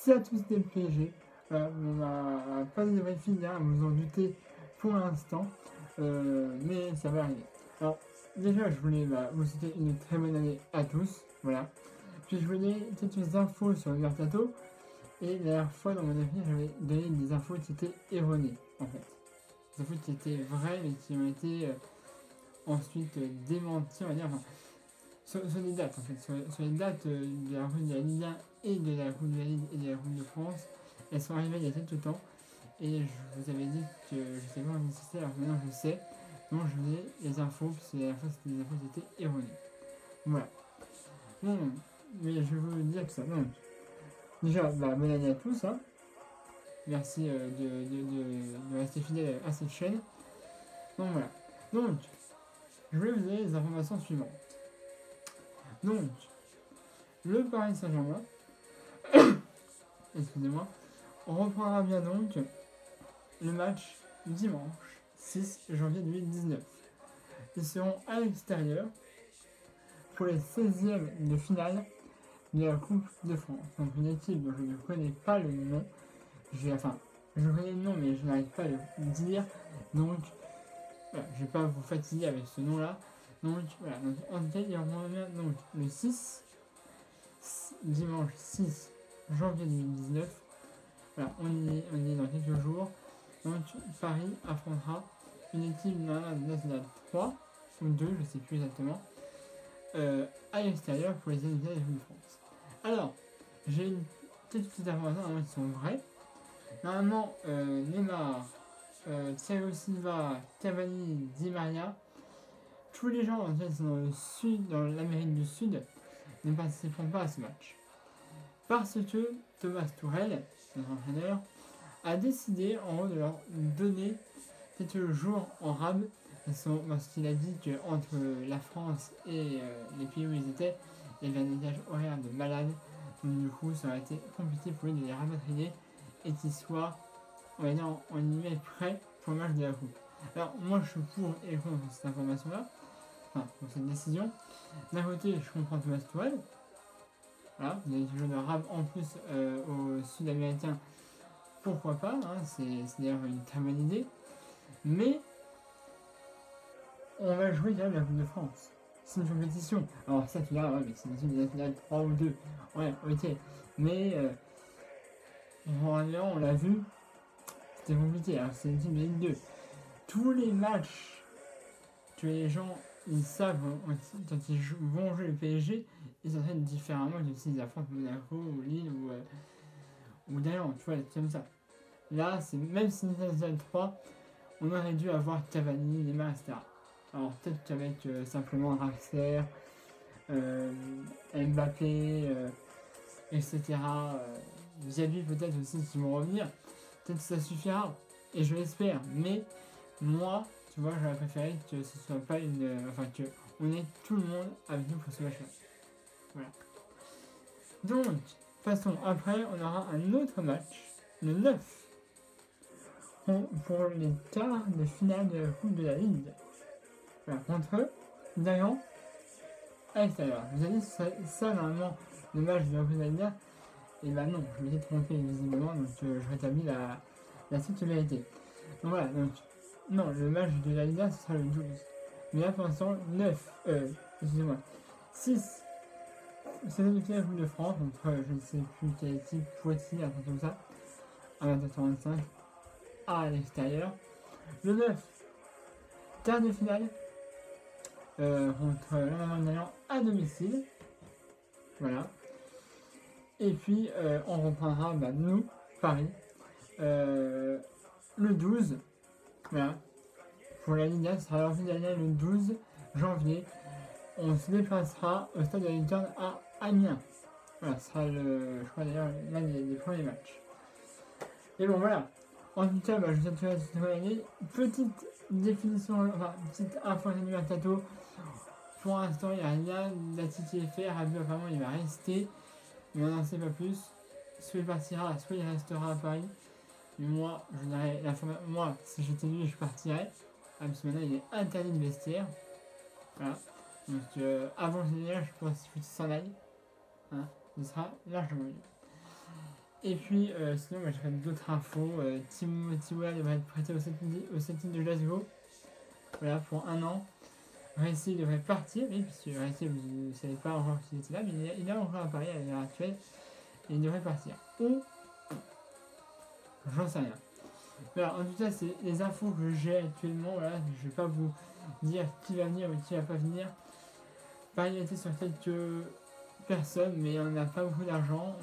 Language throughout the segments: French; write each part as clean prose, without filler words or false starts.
merci à tous d'être PSG. Voilà, on n'a pas de vraie fille, hein, vous en doutez pour l'instant, mais ça va arriver. Alors, déjà, je voulais vous souhaiter une très bonne année à tous, voilà. Puis je voulais quelques infos sur le Mercato, et la dernière fois dans mon avis, j'avais donné des infos qui étaient erronées, en fait. Des infos qui étaient vraies, mais qui ont été ensuite démenties, on va dire, enfin, sur les dates, en fait, sur les dates de la Coupe de la Ligue 1 et de la Coupe de la Ligue et de la Coupe de France, elles sont arrivées il y a quelques temps, et je vous avais dit que je savais pas où c'était, alors maintenant je sais, donc je voulais les infos, parce que la dernière fois c'était des infos qui étaient erronées. Voilà. Bon, mais je vais vous dire que ça, non. Déjà, bonne année à tous, hein. Merci de rester fidèle à cette chaîne. Donc voilà. Donc, je vais vous donner les informations suivantes. Donc, le Paris Saint-Germain, excusez-moi, on reprendra bien donc le match dimanche 6 janvier 2019. Ils seront à l'extérieur pour les 16e de finale de la Coupe de France. Donc une équipe dont je ne connais pas le nom. Je connais le nom mais je n'arrive pas à le dire. Donc voilà, je ne vais pas vous fatiguer avec ce nom-là. Donc voilà, donc, en tout cas, il y aura donc le 6, dimanche 6 janvier 2019. Voilà, on y est dans quelques jours. Donc Paris affrontera une équipe nationale 3 ou 2, je ne sais plus exactement, à l'extérieur pour les éliminatoires de France. Alors, j'ai quelques petites informations qui sont vraies. Normalement, Neymar, Thiago Silva, Cavani, Di Maria, tous les gens qui sont dans le sud, dans l'Amérique du Sud, ne participeront pas à ce match. Parce que Thomas Tuchel, notre entraîneur, a décidé en gros de leur donner quelques jours en rab parce qu'il a dit qu'entre la France et les pays où ils étaient, il y avait un décalage horaire de malade. Donc du coup, ça aurait été compliqué pour eux de les rapatrier et qu'ils soient, on va dire, en guillemets, prêts pour le match de la coupe. Alors moi, je suis pour et contre cette information-là, enfin pour cette décision. D'un côté, je comprends Thomas Tuchel. Voilà, il y a des jeux de rab en plus aux Sud-Américains. Pourquoi pas, hein, c'est d'ailleurs une très bonne idée. Mais on va jouer quand même la Coupe de France. C'est une compétition. Alors ça tu diras, ouais, mais c'est une équipe nationale 3 ou 2. Ouais, ok. Mais on l'a vu, c'était compliqué. Alors c'est une équipe de Ligue 2. Tous les matchs que les gens ils savent quand ils vont jouer le PSG, ils s'entraînent différemment que s'ils affrontent Monaco ou Lille ou d'ailleurs, tu vois, comme ça. Là, c'est même si c'est une nationale 3, on aurait dû avoir Cavani, Neymar, etc. Alors peut-être qu'avec simplement Draxler, Mbappé, etc. Xavi peut-être aussi qui vont revenir. Peut-être que ça suffira. Et je l'espère. Mais moi, tu vois, j'aurais préféré que ce soit pas que on ait tout le monde avec nous pour ce match-là. Voilà. Donc, passons. Après, on aura un autre match, le 9, pour les quarts de finale de la Coupe de la Ligue. Voilà, contre Lorient à l'extérieur. Je vous ai dit ça normalement le match de la Coupe de la Ligue. Et bah non, je m'étais trompé visiblement, donc je rétablis la titularisation. Donc voilà, donc non, le match de la Liga ce sera le 12. Mais là pour l'instant, 9, excusez-moi, 6, c'est le finale de France, entre je ne sais plus quelle équipe, Poitiers, un truc comme ça, à 20h45, à l'extérieur. Le 9, quart de finale, contre l'Allemagne à domicile. Voilà. Et puis on reprendra nous, Paris, le 12. Voilà. Pour la Liga, ce sera l'organisation le 12 janvier. On se déplacera au stade de la Licorne à Amiens. Voilà, ce sera je crois d'ailleurs l'un des premiers matchs. Et bon voilà. En tout cas, je vous souhaite cette bonne année. Petite définition, enfin petite info du Mercato. Pour l'instant, il n'y a rien d'attitude à faire. Rabiot, apparemment, il va rester. Mais on n'en sait pas plus. Soit il partira, soit il restera à Paris. Mais moi, moi, si j'étais lui, je partirais. Parce que maintenant, il est interdit de vestiaire. Voilà. Donc, avant le général, je pense qu'il faut qu'il s'en aille. Hein, il sera largement mieux. Et puis, sinon, moi, j'aurais d'autres infos. Timothy Weah devrait être prêté au Celtic de Glasgow. Voilà, pour 1 an. Racing devrait partir, oui, parce que Racing, vous ne savez pas encore qu'il était là, mais il est encore à Paris à l'heure actuelle. Et il devrait partir. Ou, j'en sais rien. Voilà, en tout cas, c'est les infos que j'ai actuellement. Voilà, je ne vais pas vous dire qui va venir ou qui va pas venir. Paris était sur quelques personnes, mais on n'a pas beaucoup d'argent.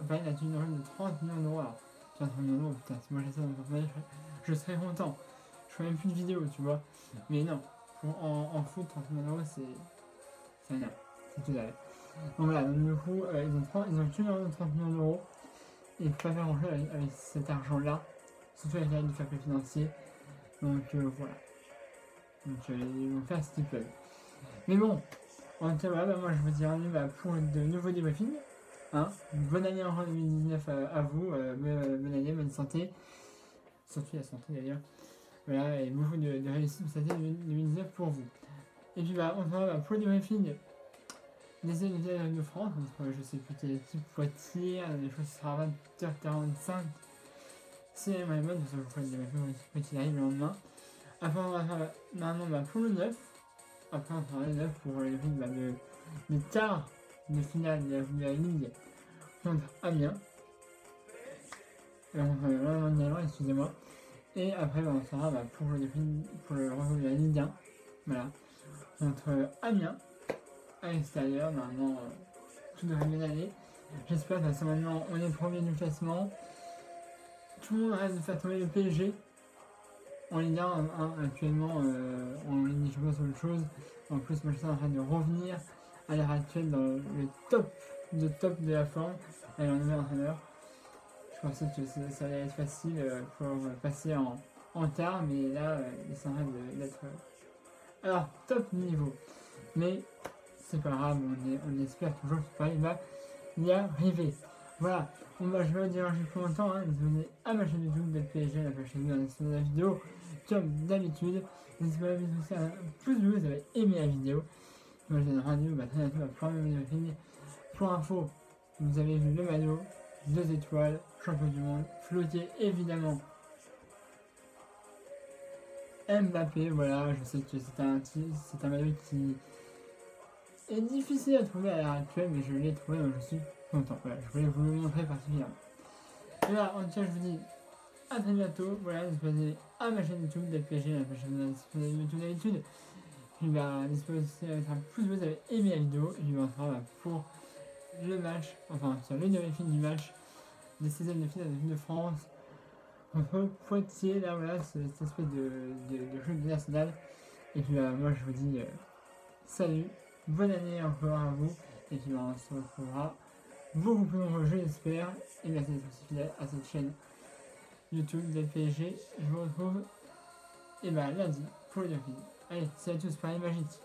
Paris a une enveloppe de 30 millions d'euros. Alors, 30 millions d'euros, putain, si moi j'ai ça dans mon portefeuille, je serais content. Je ferais même plus de vidéos, tu vois. Mais non, en foot, 30 millions d'euros, c'est rien. C'est tout à fait. Donc voilà, donc du coup, ils ont une enveloppe de 30 millions d'euros. Et il ne faut pas faire grand chose avec cet argent-là. Surtout avec l'aide du fair play financier. Donc voilà. Donc ils vont faire ce qu'ils peuvent. Mais bon, en tout cas, voilà, moi je vous dis rendez-vous pour de nouveaux débriefings. Hein. Bonne année en 2019 à vous. Bonne année, bonne santé. Surtout la santé d'ailleurs. Voilà, et beaucoup de réussite pour cette année 2019 pour vous. Et puis on se revoit pour le débriefing des éliminatoires de France. Entre, je sais plus quelle équipe, Poitiers, les choses sera à 20h45. C'est ma mode, parce que je vous ferai le débriefing qu'il arrive le lendemain. Après, on va faire normalement pour le 9. Après, on fera le 9 pour le film de quart de finale de la Ligue contre Amiens. Excusez-moi. Et après, on sera pour le retour de la Ligue 1. Voilà. Contre Amiens, à l'extérieur. Normalement, tout devrait bien aller. J'espère que ça, maintenant, on est premier du classement. Tout le monde reste de faire tomber le PSG. En Ligue 1, actuellement, en Ligue, je pense autre chose. En plus, Manchester est en train de revenir à l'heure actuelle dans le top de la forme. Elle est en nouvel entraîneur. Je pensais que ça allait être facile pour passer en tard, mais là, ils sont en train d'être alors top niveau. Mais c'est pas grave, on espère toujours que Paris va y arriver. Voilà, je vais vous déranger plus longtemps. Vous à ma chaîne YouTube de PSG, la chaîne dans la vidéo, comme d'habitude. N'hésitez pas à mettre aussi un pouce bleu si vous avez aimé la vidéo. Moi je vous donne rendez-vous très bientôt pour la première vidéo. Pour info, vous avez vu le maillot, 2 étoiles, champion du monde, flotté évidemment. Mbappé, voilà, je sais que c'est un maillot qui est difficile à trouver à l'heure actuelle, mais je l'ai trouvé, donc je suis content. Voilà, je voulais vous le montrer particulièrement. Et là, en tout cas, je vous dis à très bientôt. Voilà, n'hésitez pas à ma chaîne YouTube DPG, la chaîne YouTube d'habitude. Puis n'hésitez pas aussi à mettre un pouce bleu si vous avez aimé la vidéo. Et puis on se revoit pour le match, enfin sur le débriefing du match des 16e de finale de France contre Poitiers. Là, voilà, cette espèce de jeu de national. Et puis moi, je vous dis salut, bonne année encore à vous. Et puis on se retrouvera beaucoup plus nombreux, je l'espère. Et merci d'être aussi fidèle à cette chaîne YouTube de PSG. Je vous retrouve lundi pour le débriefing. Allez, salut à tous, Paris Magique.